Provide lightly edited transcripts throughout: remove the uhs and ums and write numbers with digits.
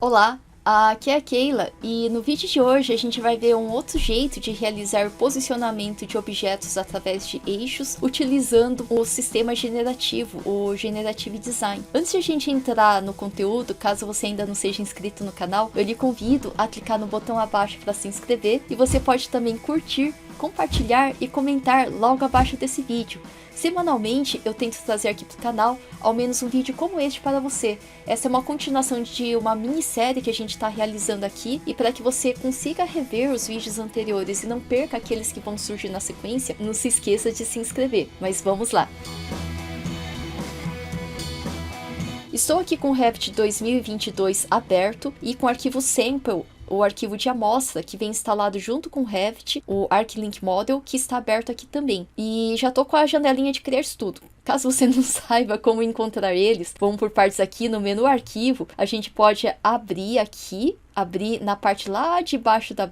Olá, aqui é a Keila e no vídeo de hoje a gente vai ver um outro jeito de realizar posicionamento de objetos através de eixos utilizando o sistema generativo, o Generative Design. Antes de a gente entrar no conteúdo, caso você ainda não seja inscrito no canal, eu lhe convido a clicar no botão abaixo para se inscrever e você pode também curtir, compartilhar e comentar logo abaixo desse vídeo. Semanalmente eu tento trazer aqui para o canal ao menos um vídeo como este para você. Essa é uma continuação de uma minissérie que a gente está realizando aqui, e para que você consiga rever os vídeos anteriores e não perca aqueles que vão surgir na sequência, não se esqueça de se inscrever. Mas vamos lá! Estou aqui com o Revit 2022 aberto e com o arquivo sample, o arquivo de amostra que vem instalado junto com o Revit, o ArcLink Model, que está aberto aqui também. E já estou com a janelinha de criar estudo. Caso você não saiba como encontrar eles, vamos por partes aqui no menu arquivo. A gente pode abrir aqui, abrir na parte lá de baixo da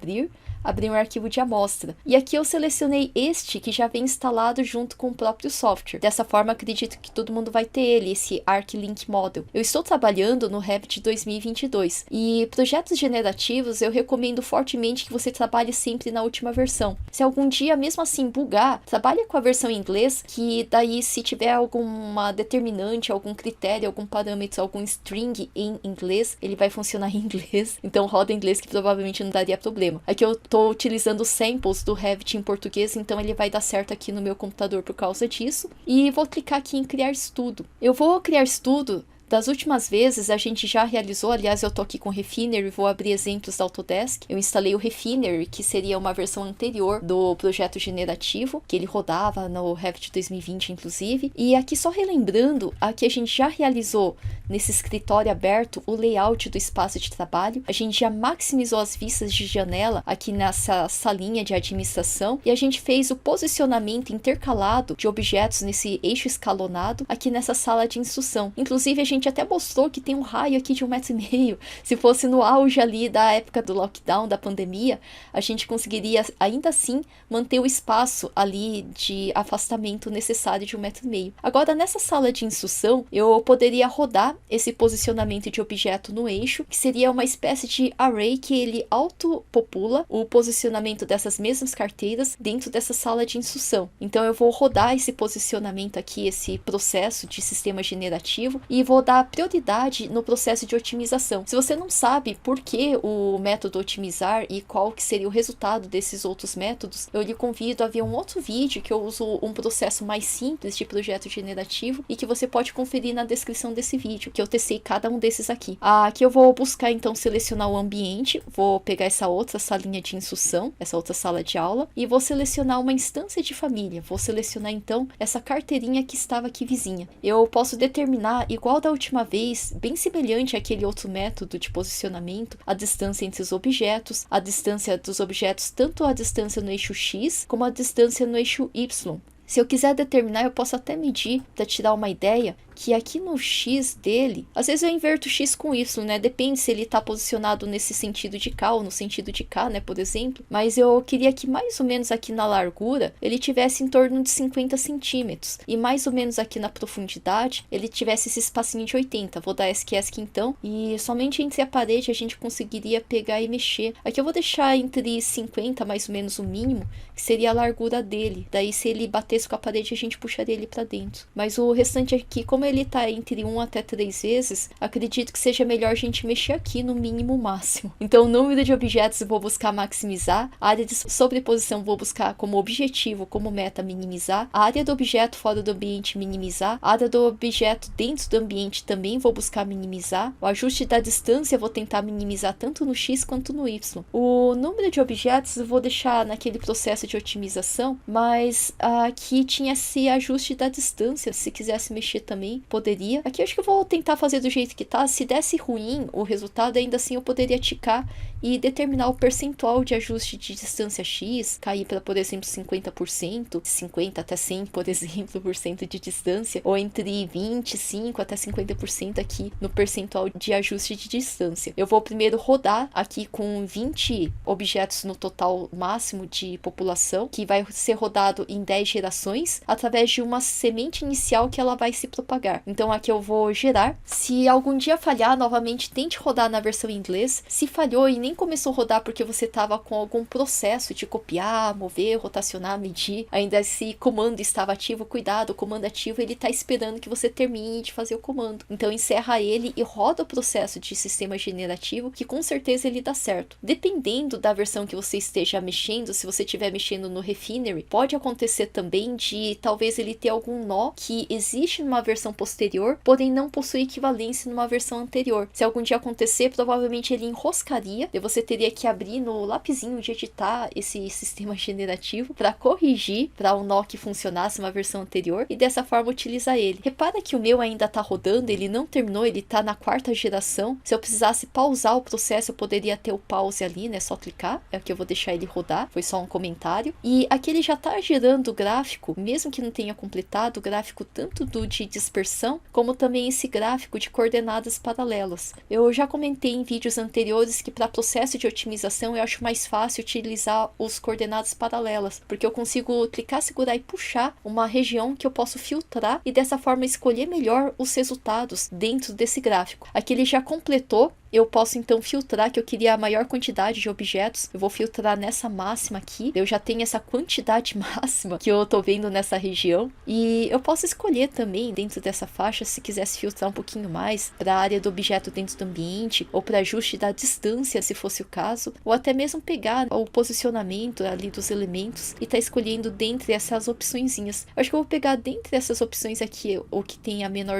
abrir um arquivo de amostra. E aqui eu selecionei este que já vem instalado junto com o próprio software. Dessa forma, acredito que todo mundo vai ter ele, esse ArcLink Model. Eu estou trabalhando no Revit 2022 e projetos generativos eu recomendo fortemente que você trabalhe sempre na última versão. Se algum dia mesmo assim bugar, trabalhe com a versão em inglês, que daí se tiver alguma determinante, algum critério, algum parâmetro, algum string em inglês, ele vai funcionar em inglês. Então roda em inglês que provavelmente não daria problema. Aqui eu estou utilizando samples do Revit em português, então ele vai dar certo aqui no meu computador por causa disso. E vou clicar aqui em criar estudo. Eu vou criar estudo. Das últimas vezes a gente já realizou, aliás eu tô aqui com o Refiner e vou abrir exemplos da Autodesk. Eu instalei o Refiner, que seria uma versão anterior do projeto generativo, que ele rodava no Revit 2020 inclusive. E aqui só relembrando, aqui a gente já realizou nesse escritório aberto o layout do espaço de trabalho. A gente já maximizou as vistas de janela aqui nessa salinha de administração e a gente fez o posicionamento intercalado de objetos nesse eixo escalonado aqui nessa sala de instrução. Inclusive a gente até mostrou que tem um raio aqui de 1,5 m. Se fosse no auge ali da época do lockdown, da pandemia, a gente conseguiria ainda assim manter o espaço ali de afastamento necessário de 1,5 m. Agora nessa sala de instrução eu poderia rodar esse posicionamento de objeto no eixo, que seria uma espécie de array que ele autopopula o posicionamento dessas mesmas carteiras dentro dessa sala de instrução. Então eu vou rodar esse posicionamento aqui, esse processo de sistema generativo, e vou dar prioridade no processo de otimização. Se você não sabe por que o método otimizar e qual que seria o resultado desses outros métodos, eu lhe convido a ver um outro vídeo que eu uso um processo mais simples de projeto generativo e que você pode conferir na descrição desse vídeo, que eu testei cada um desses aqui. Aqui eu vou buscar então selecionar o ambiente, vou pegar essa outra salinha de instrução, essa outra sala de aula, e vou selecionar uma instância de família. Vou selecionar então essa carteirinha que estava aqui vizinha. Eu posso determinar, igual da última vez, bem semelhante àquele outro método de posicionamento, a distância entre os objetos, a distância dos objetos, tanto a distância no eixo X como a distância no eixo Y. Se eu quiser determinar, eu posso até medir para tirar uma ideia que aqui no X dele, às vezes eu inverto X com Y, né? Depende se ele está posicionado nesse sentido de cá ou no sentido de cá, né? Por exemplo. Mas eu queria que mais ou menos aqui na largura ele tivesse em torno de 50 centímetros. E mais ou menos aqui na profundidade ele tivesse esse espacinho de 80. Vou dar ESC então. E somente entre a parede a gente conseguiria pegar e mexer. Aqui eu vou deixar entre 50 mais ou menos o mínimo, que seria a largura dele. Daí se ele batesse com a parede a gente puxaria ele para dentro. Mas o restante aqui, como ele tá entre 1 até 3 vezes, acredito que seja melhor a gente mexer aqui no mínimo máximo. Então o número de objetos eu vou buscar maximizar, a área de sobreposição vou buscar como objetivo, como meta minimizar, a área do objeto fora do ambiente minimizar, a área do objeto dentro do ambiente também vou buscar minimizar, o ajuste da distância eu vou tentar minimizar tanto no X quanto no Y. O número de objetos eu vou deixar naquele processo de otimização, mas aqui tinha esse ajuste da distância, se quisesse mexer também poderia. Aqui eu acho que eu vou tentar fazer do jeito que tá. Se desse ruim o resultado, ainda assim eu poderia ticar e determinar o percentual de ajuste de distância X, cair para, por exemplo, 50%, 50 até 100, por exemplo, por cento de distância, ou entre 25 até 50% aqui no percentual de ajuste de distância. Eu vou primeiro rodar aqui com 20 objetos no total máximo de população, que vai ser rodado em 10 gerações, através de uma semente inicial que ela vai se propagar. devagar. Então aqui eu vou gerar. Se algum dia falhar, novamente tente rodar na versão em inglês. Se falhou e nem começou a rodar porque você estava com algum processo de copiar, mover, rotacionar, medir, ainda esse comando estava ativo, cuidado, o comando ativo ele está esperando que você termine de fazer o comando. Então encerra ele e roda o processo de sistema generativo, que com certeza ele dá certo. Dependendo da versão que você esteja mexendo, se você estiver mexendo no Refinery, pode acontecer também de talvez ele ter algum nó que existe numa versão posterior, porém não possui equivalência numa versão anterior. Se algum dia acontecer, provavelmente ele enroscaria, e você teria que abrir no lapisinho de editar esse sistema generativo para corrigir para o nó que funcionasse uma versão anterior e dessa forma utilizar ele. Repara que o meu ainda está rodando, ele não terminou, ele está na 4ª geração. Se eu precisasse pausar o processo, eu poderia ter o pause ali, né? Só clicar. É que eu vou deixar ele rodar, foi só um comentário. E aqui ele já está gerando o gráfico, mesmo que não tenha completado, o gráfico tanto do de dispersão, como também esse gráfico de coordenadas paralelas. Eu já comentei em vídeos anteriores que para processo de otimização eu acho mais fácil utilizar os coordenadas paralelas, porque eu consigo clicar, segurar e puxar uma região que eu posso filtrar e dessa forma escolher melhor os resultados dentro desse gráfico. Aqui ele já completou. Eu posso então filtrar, que eu queria a maior quantidade de objetos, eu vou filtrar nessa máxima aqui, eu já tenho essa quantidade máxima que eu tô vendo nessa região, e eu posso escolher também dentro dessa faixa, se quisesse filtrar um pouquinho mais para a área do objeto dentro do ambiente, ou para ajuste da distância, se fosse o caso, ou até mesmo pegar o posicionamento ali dos elementos e tá escolhendo dentre essas opçõezinhas. Eu acho que eu vou pegar dentre essas opções aqui o que tem a menor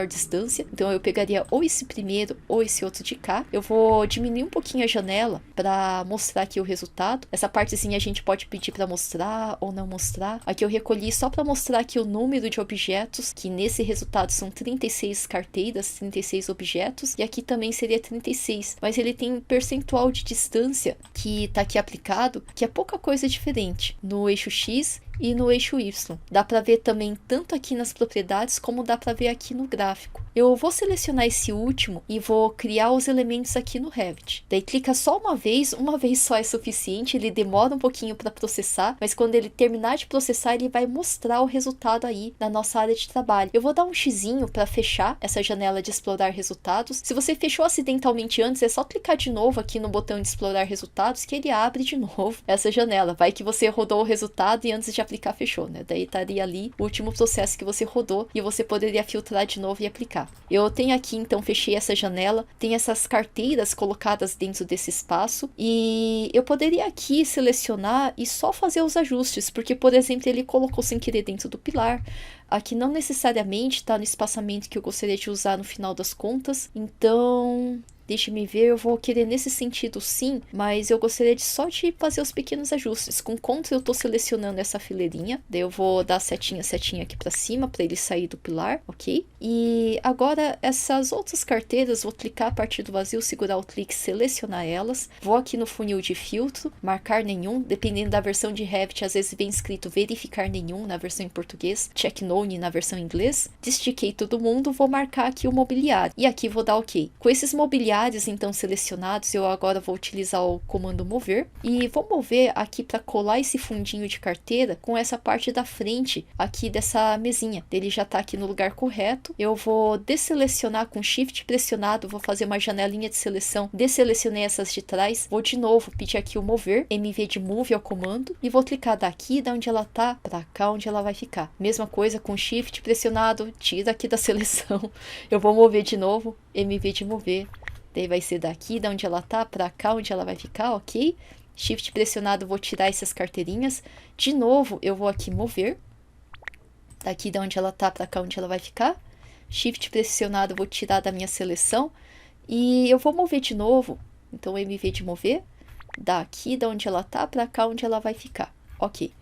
distância, então eu pegaria ou esse primeiro ou esse outro de cá. Eu vou diminuir um pouquinho a janela para mostrar aqui o resultado. Essa partezinha a gente pode pedir para mostrar ou não mostrar. Aqui eu recolhi só para mostrar aqui o número de objetos, que nesse resultado são 36 carteiras, 36 objetos, e aqui também seria 36, mas ele tem um percentual de distância que está aqui aplicado, que é pouca coisa diferente no eixo X e no eixo Y. Dá para ver também tanto aqui nas propriedades como dá para ver aqui no gráfico. Eu vou selecionar esse último e vou criar os elementos aqui no Revit. Daí clica só uma vez só é suficiente, ele demora um pouquinho para processar, mas quando ele terminar de processar, ele vai mostrar o resultado aí na nossa área de trabalho. Eu vou dar um xizinho para fechar essa janela de explorar resultados. Se você fechou acidentalmente antes, é só clicar de novo aqui no botão de explorar resultados que ele abre de novo essa janela. Vai que você rodou o resultado e antes de aplicar fechou, né? Daí estaria ali o último processo que você rodou e você poderia filtrar de novo e aplicar. Eu tenho aqui, então, fechei essa janela, tem essas carteiras colocadas dentro desse espaço e eu poderia aqui selecionar e só fazer os ajustes, porque, por exemplo, ele colocou sem querer dentro do pilar. Aqui não necessariamente está no espaçamento que eu gostaria de usar no final das contas, então deixe-me ver, eu vou querer nesse sentido sim, mas eu gostaria só de fazer os pequenos ajustes. Com Ctrl eu estou selecionando essa fileirinha, daí eu vou dar setinha aqui para cima para ele sair do pilar, ok? E agora essas outras carteiras, vou clicar a partir do vazio, segurar o clique, selecionar elas. Vou aqui no funil de filtro, marcar nenhum, dependendo da versão de Revit, às vezes vem escrito verificar nenhum na versão em português, check none na versão em inglês. Destiquei todo mundo, vou marcar aqui o mobiliário e aqui vou dar ok. Com esses mobiliários então selecionados, eu agora vou utilizar o comando mover e vou mover aqui para colar esse fundinho de carteira com essa parte da frente aqui dessa mesinha. Ele já está aqui no lugar correto. Eu vou desselecionar com shift pressionado, vou fazer uma janelinha de seleção, desselecionei essas de trás, vou de novo pedir aqui o mover, MV de move é o comando, e vou clicar daqui da onde ela está para cá onde ela vai ficar. Mesma coisa com shift pressionado, tira aqui da seleção, eu vou mover de novo, MV de mover. Daí vai ser daqui, da onde ela tá, para cá, onde ela vai ficar, ok? Shift pressionado, vou tirar essas carteirinhas. De novo, eu vou aqui mover. Daqui, da onde ela tá, para cá, onde ela vai ficar. Shift pressionado, vou tirar da minha seleção. E eu vou mover de novo. Então, MV de mover. Daqui, da onde ela tá, para cá, onde ela vai ficar. Ok.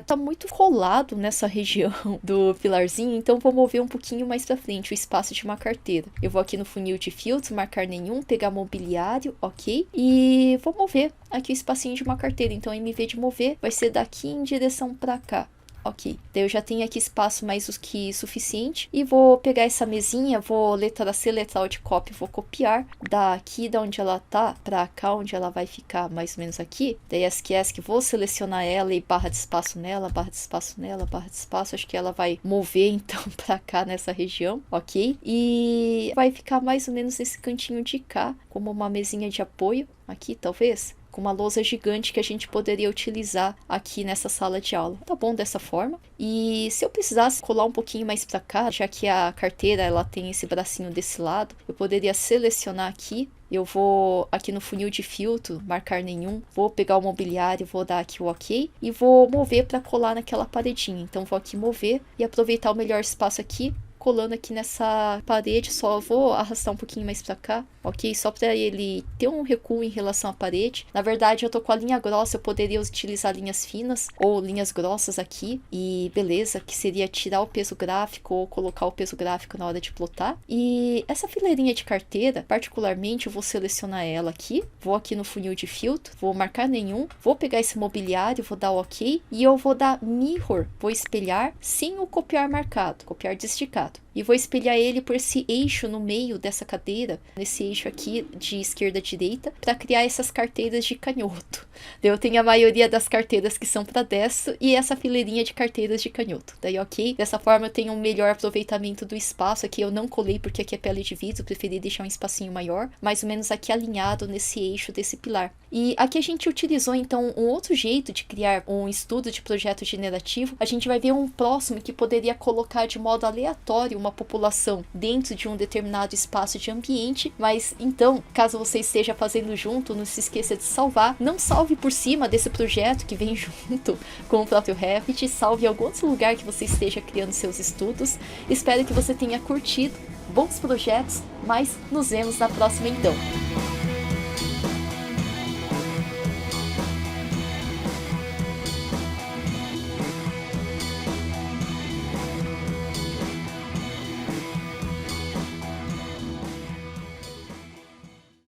Tá muito colado nessa região do pilarzinho, então vou mover um pouquinho mais para frente o espaço de uma carteira. Eu vou aqui no funil de filtro, marcar nenhum, pegar mobiliário, ok? E vou mover aqui o espacinho de uma carteira, então MV de mover vai ser daqui em direção para cá. Ok, daí eu já tenho aqui espaço mais do que suficiente e vou pegar essa mesinha, vou letra C, letra Alt, copy, vou copiar daqui da onde ela tá pra cá, onde ela vai ficar mais ou menos aqui. Daí ESC, vou selecionar ela e barra de espaço nela, barra de espaço nela, barra de espaço, acho que ela vai mover então pra cá nessa região, ok? E vai ficar mais ou menos nesse cantinho de cá, como uma mesinha de apoio, aqui talvez, com uma lousa gigante que a gente poderia utilizar aqui nessa sala de aula. Tá bom dessa forma. E se eu precisasse colar um pouquinho mais para cá, já que a carteira ela tem esse bracinho desse lado, eu poderia selecionar aqui. Eu vou aqui no funil de filtro, marcar nenhum, vou pegar o mobiliário, vou dar aqui o ok e vou mover para colar naquela paredinha. Então vou aqui mover e aproveitar o melhor espaço aqui, colando aqui nessa parede, só vou arrastar um pouquinho mais pra cá, ok? Só pra ele ter um recuo em relação à parede. Na verdade, eu tô com a linha grossa, eu poderia utilizar linhas finas ou linhas grossas aqui, e beleza, que seria tirar o peso gráfico ou colocar o peso gráfico na hora de plotar. E essa fileirinha de carteira, particularmente, eu vou selecionar ela aqui, vou aqui no funil de filtro, vou marcar nenhum, vou pegar esse mobiliário, vou dar ok, e eu vou dar mirror, vou espelhar sem o copiar marcado, copiar desticado. E vou espelhar ele por esse eixo no meio dessa cadeira, nesse eixo aqui de esquerda a direita, para criar essas carteiras de canhoto. Daí eu tenho a maioria das carteiras que são para destro e essa fileirinha de carteiras de canhoto. Daí ok, dessa forma eu tenho um melhor aproveitamento do espaço. Aqui eu não colei porque aqui é pele de vidro, preferi deixar um espacinho maior, mais ou menos aqui alinhado nesse eixo desse pilar. E aqui a gente utilizou então um outro jeito de criar um estudo de projeto generativo. A gente vai ver um próximo que poderia colocar de modo aleatório uma população dentro de um determinado espaço de ambiente, mas então, caso você esteja fazendo junto, não se esqueça de salvar. Não salve por cima desse projeto que vem junto com o próprio Revit, salve em algum outro lugar que você esteja criando seus estudos. Espero que você tenha curtido, bons projetos, mas nos vemos na próxima então.